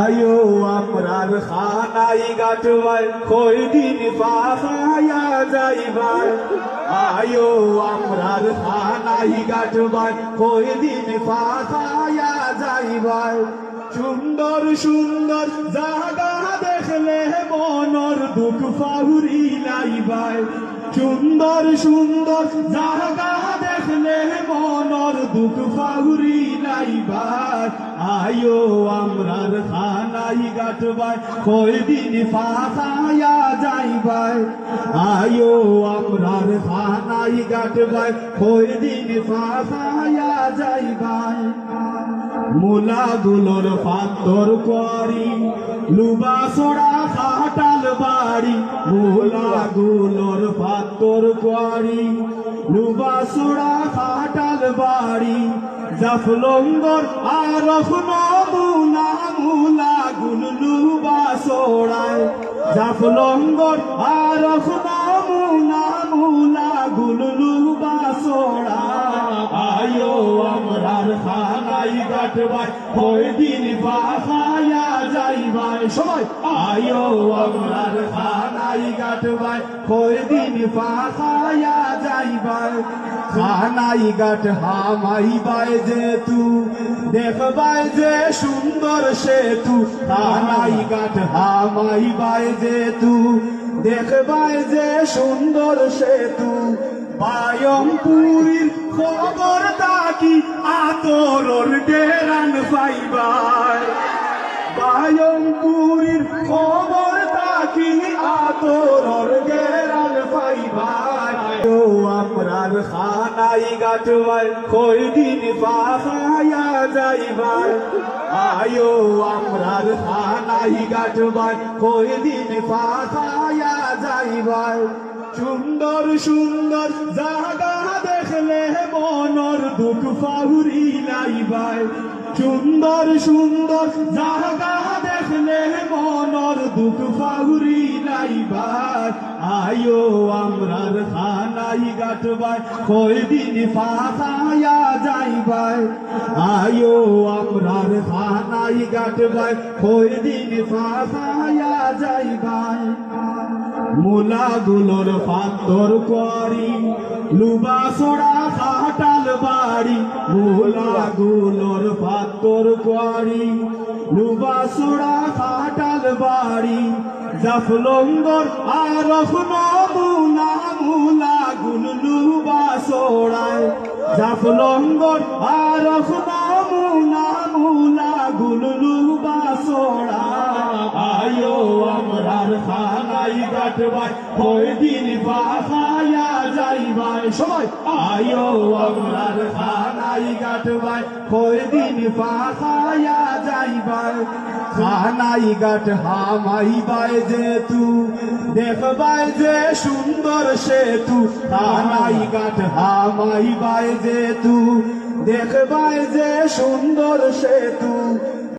আয়ো আমরার খানাই গাটবাই কই দিন পাখায়া যাইবাই আয়ো আমরার খানাই গাটবাই কই দিন পাখায়া যাইবাই সুন্দর সুন্দর জায়গা দেখলে মনর দুঃখ ফাউরি লাইবাই সুন্দর সুন্দর জায়গা দেখলে মনর দুঃখ ফাউরি লাইবাই আয়ো আমরার খানাই গাটবাই কই দিন পাখায়া যাইবাই আয়ো আমরার খানাই গাটবাই কই দিন পাখায়া যাইবাই মুলাগুলোর পাত্তর করি লুবা সোড়া খাটাল বাড়ি মুলাগুলোর পাত্তর করি লুবা সোড়া খাটাল বাড়ি জাফলঙ্গর আর মুলা মুলাগুল লুবা সোড়ায় জাফলঙ্গর আর মুলা মুলাগুল লুবা সোড়া আয়ো আমরার খানাই গাটবাই কই দিন পাখায়া যাইবাই সবাই আয়ো আমরার খানাই গাটবাই কই দিন পাখায়া যাইবাই খানাই গাট হামাইবাই যে তু দেখবাই যে সুন্দর সেতু খানাই গাট হামাইবাই যে তু দেখবাই যে সুন্দর সেতু বায়মপুরীর খবর তাকি আতরর ডেরান পাইবাই বায়মপুরীর খবর তাকি আতরর ডেরান পাইবাই ও আমরার খানাই গাটবাই কই দিন পাখায়া যাইবাই আয়ো আমরার খানাই গাটবাই কই দিন পাখায়া যাইবাই সুন্দর সুন্দর জায়গা দেখলে মনর দুঃখ ফাউরি লাইবাই সুন্দর সুন্দর জায়গা দেখলে মনর দুঃখ ফাউরি লাইবাই আয়ো আমরার খানাই গাটবাই কই দিন পাখায়া যাইবাই আয়ো আমরার খানাই গাটবাই কই দিন পাখায়া যাইবাই মুলাগুলোর পাত্তর করি লুবা সোড়া খাটাল বাড়ি মুলাগুলোর পাত্তর করি লুবা সোড়া খাটাল বাড়ি জাফলঙ্গর আর মুলা মুলাগুল লুবা সোড়ায় জাফলঙ্গর আর মুলা মুলাগুল লুবা সোড়া আয়ো আমরার খানাই গাটবাই কই দিন পাখায়া যাইবাই সবাই আয়ো আমরার খানাই গাটবাই কই দিন পাখায়া যাইবাই খানাই গাট হামাইবাই যে তু দেখবাই যে সুন্দর সেতু খানাই গাট হামাইবাই যে তু দেখবাই যে সুন্দর সেতু